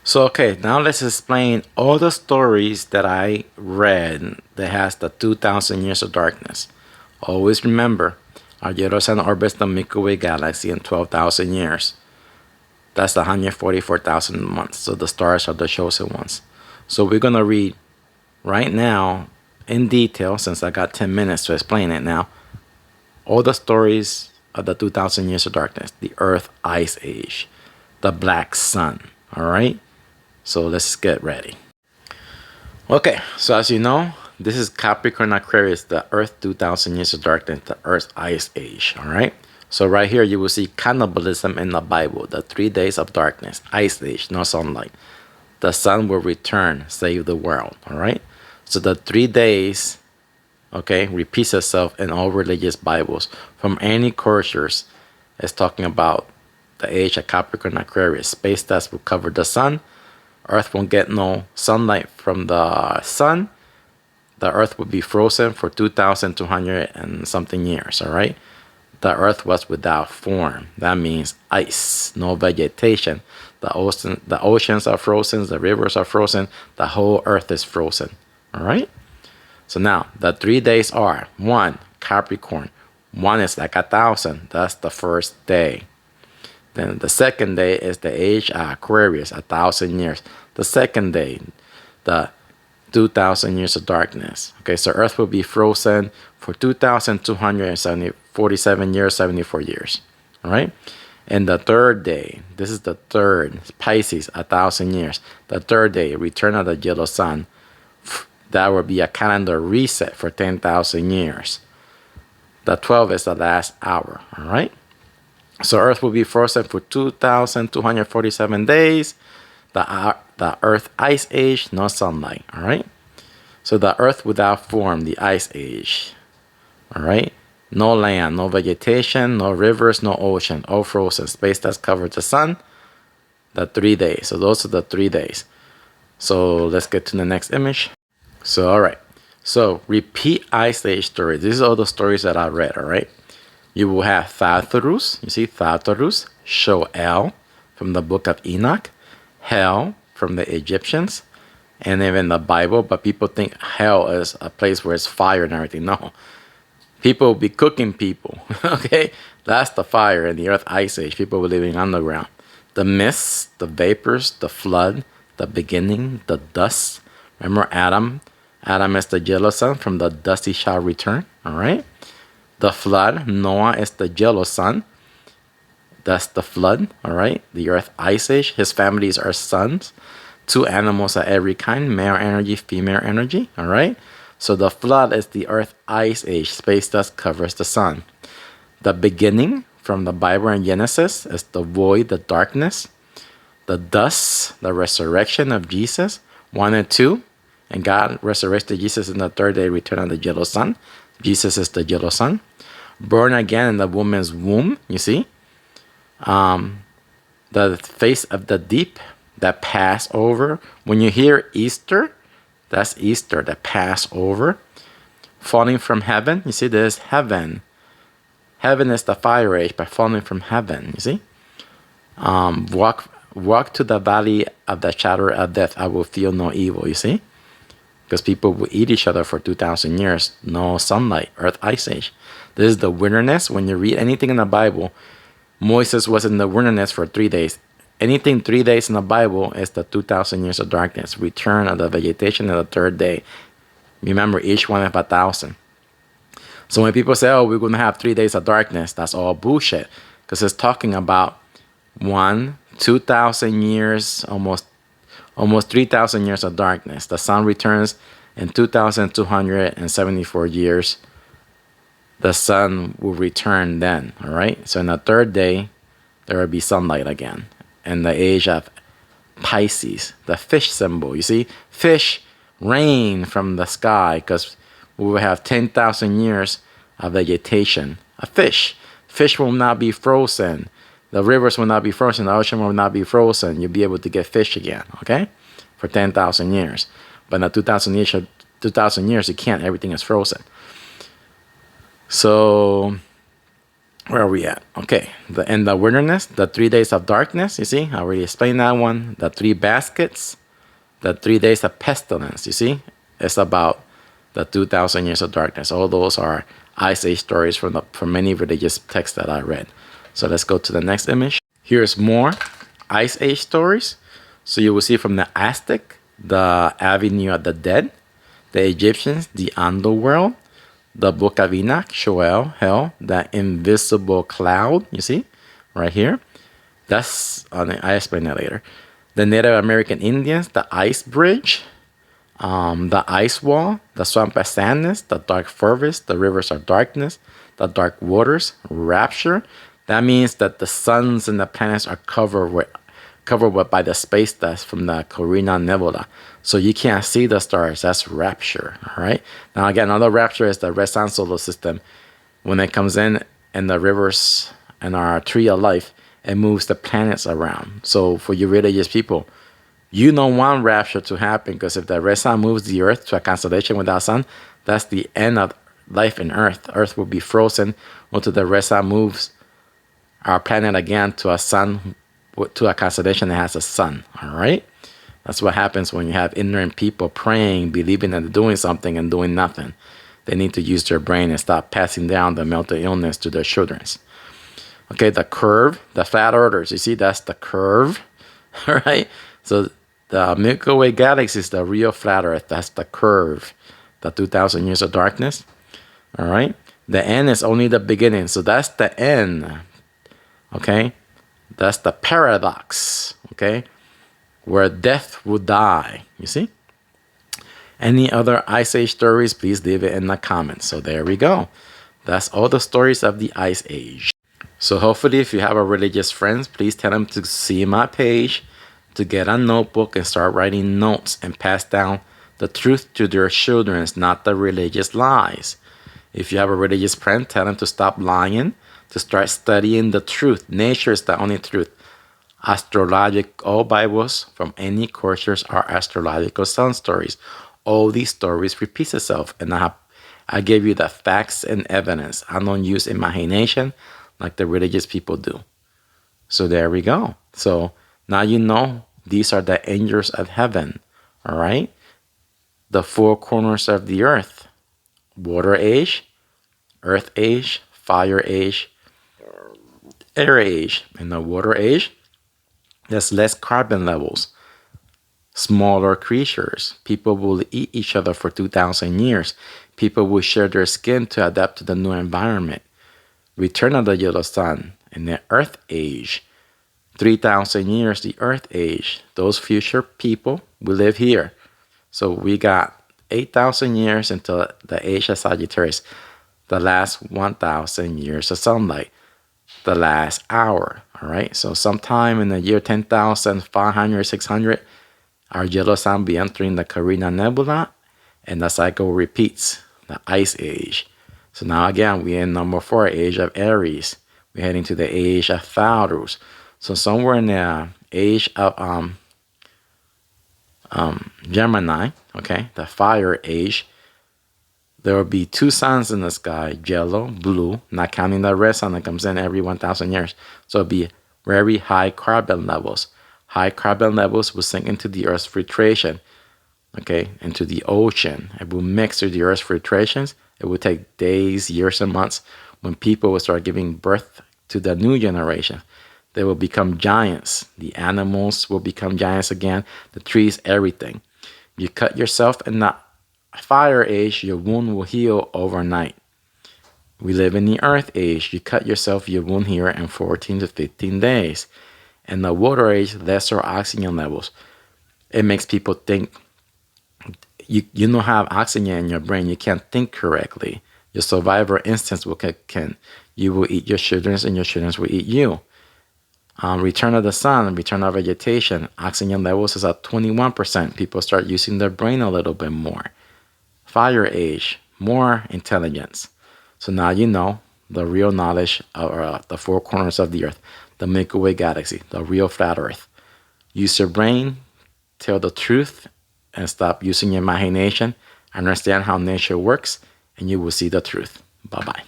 So, okay, now let's explain all the stories that I read that has the 2,000 years of darkness. Always remember, our yellow sun orbits the Milky Way galaxy in 12,000 years. That's the 144,000 months. So the stars are the chosen ones. So we're going to read right now in detail, since I got 10 minutes to explain it now, all the stories of the 2,000 years of darkness, the Earth Ice Age, the Black Sun. All right? So let's get ready. Okay, so as you know, this is Capricorn Aquarius, the Earth 2,000 years of darkness, the Earth Ice Age. All right? So right here you will see cannibalism in the Bible, the 3 days of darkness, Ice Age, no sunlight. The sun will return, save the world. All right? So the 3 days, okay, repeats itself in all religious Bibles. From any cultures, it's talking about the age of Capricorn Aquarius. Space dust will cover the sun. Earth won't get no sunlight from the sun. The earth will be frozen for 2,200 and something years, all right? The earth was without form. That means ice, no vegetation. The oceans are frozen, the rivers are frozen, the whole earth is frozen, all right? So now, the 3 days are, 1, Capricorn. 1 is like 1,000. That's the first day. Then the second day is the age of Aquarius, 1,000 years. The second day, the 2,000 years of darkness. Okay, so Earth will be frozen for 2,247 years, 74 years. All right? And the third day, this is the third, Pisces, 1,000 years. The third day, return of the yellow sun. That will be a calendar reset for 10,000 years. The 12 is the last hour. All right? So Earth will be frozen for 2,247 days. The Earth Ice Age, no sunlight. All right. So the Earth without form, the Ice Age. All right. No land, no vegetation, no rivers, no ocean, all frozen. Space that covers the sun. The 3 days. So those are the 3 days. So let's get to the next image. So all right. So repeat Ice Age stories. These are all the stories that I read. All right. You will have Tartarus, you see Tartarus, SHEOL from the book of Enoch, hell from the Egyptians, and even the Bible, but people think hell is a place where it's fire and everything. No. People will be cooking people, okay? That's the fire in the Earth Ice Age. People were living underground. The mists, the vapors, the flood, the beginning, the dust. Remember Adam? Adam is the yellow sun, from the dust he shall return, all right? The flood, Noah is the yellow sun. That's the flood, all right? The Earth Ice Age, his families are sons. 2 animals of every kind, male energy, female energy, all right? So the flood is the Earth Ice Age. Space dust covers the sun. The beginning, from the Bible in Genesis, is the void, the darkness. The dust, the resurrection of Jesus, 1 and 2. And God resurrected Jesus in the third day, return of the yellow sun. Jesus is the yellow sun. Born again in the woman's womb, you see. The face of the deep, the Passover. When you hear Easter, that's Easter, the Passover. Falling from heaven, you see, there's heaven. Heaven is the fire age, but falling from heaven, you see. Walk to the valley of the shadow of death, I will feel no evil, you see. Because people will eat each other for 2,000 years. No sunlight, Earth Ice Age. This is the wilderness. When you read anything in the Bible, Moses was in the wilderness for 3 days. Anything 3 days in the Bible is the 2,000 years of darkness. Return of the vegetation on the third day. Remember, each one of 1,000. So when people say, oh, we're going to have 3 days of darkness, that's all bullshit. Because it's talking about 2,000 years, almost 3,000 years of darkness. The sun returns in 2,274 years. The sun will return then, all right? So in the third day, there will be sunlight again. In the age of Pisces, the fish symbol. You see, fish rain from the sky because we will have 10,000 years of vegetation. A fish. Fish will not be frozen. The rivers will not be frozen. The ocean will not be frozen. You'll be able to get fish again, okay? For 10,000 years. But in the 2,000 years, you can't. Everything is frozen. So Where are we at? Okay, in the wilderness, the 3 days of darkness, you see, I already explained that one. The 3 baskets, the 3 days of pestilence, you see, it's about the 2,000 years of darkness. All those are Ice Age stories from many religious texts that I read. So let's go to the next image. Here's more Ice Age stories. So you will see from the Aztec, the Avenue of the Dead, the Egyptians, the underworld, the Book of Enoch, Sheol, hell, the invisible cloud, you see, right here. That's, I explain that later. The Native American Indians, the ice bridge, the ice wall, the swamp of sadness, the dark forest, the rivers of darkness, the dark waters, rapture. That means that the suns and the planets are covered by the space dust from the Carina Nebula. So you can't see the stars. That's rapture. All right. Now, again, another rapture is the red sun solar system. When it comes in and the rivers and our tree of life, it moves the planets around. So for you religious people, you don't want rapture to happen, because if the red sun moves the earth to a constellation without sun, that's the end of life in earth. Earth will be frozen until the red sun moves our planet again to a sun, to a constellation that has a sun. All right. That's what happens when you have ignorant people praying, believing that they're doing something and doing nothing. They need to use their brain and stop passing down the mental illness to their children. Okay, the curve, the flat earthers. You see, that's the curve. All right. So the Milky Way galaxy is the real flat earth. That's the curve, the 2,000 years of darkness. All right. The end is only the beginning. So that's the end. Okay. That's the paradox. Okay. Where death will die. You see? Any other Ice Age stories, please leave it in the comments. So there we go. That's all the stories of the Ice Age. So hopefully, if you have a religious friends, please tell them to see my page, to get a notebook and start writing notes and pass down the truth to their children, not the religious lies. If you have a religious friend, tell them to stop lying, to start studying the truth. Nature is the only truth. All Bibles from any cultures are astrological sun stories. All these stories repeat itself, and I gave you the facts and evidence. I don't use imagination like the religious people do. So there we go. So now you know these are the angels of heaven. All right. The 4 corners of the earth: water age, earth age, fire age, air age. In the water age, there's less carbon levels, smaller creatures. People will eat each other for 2,000 years. People will share their skin to adapt to the new environment. Return of the yellow sun. In the earth age, 3,000 years, the earth age. Those future people will live here. So we got 8,000 years until the age of Sagittarius, the last 1,000 years of sunlight, the last hour. All right. So sometime in the year 10,500, 600, our yellow sun will be entering the Carina Nebula, and the cycle repeats, the Ice Age. So now again, we're in number 4, age of Aries. We're heading to the age of TARTARUS. So somewhere in the age of Gemini, okay, the fire age, there will be 2 suns in the sky, yellow, blue, not counting the red sun that comes in every 1,000 years. So it'll be very high carbon levels. High carbon levels will sink into the Earth's filtration, okay, into the ocean. It will mix with the Earth's filtrations. It will take days, years, and months when people will start giving birth to the new generation. They will become giants. The animals will become giants again. The trees, everything. You cut yourself in the fire age, your wound will heal overnight. We live in the earth age. You cut yourself, your wound here in 14 to 15 days. In the water age, lesser oxygen levels. It makes people think you don't have oxygen in your brain. You can't think correctly. Your survivor instincts will kick in. You will eat your children, and your children will eat you. Return of the sun, return of vegetation, oxygen levels is at 21%. People start using their brain a little bit more. Fire age, more intelligence. So now you know the real knowledge of the 4 corners of the earth, the Milky Way galaxy, the real flat earth. Use your brain, tell the truth, and stop using your imagination. Understand how nature works, and you will see the truth. Bye-bye.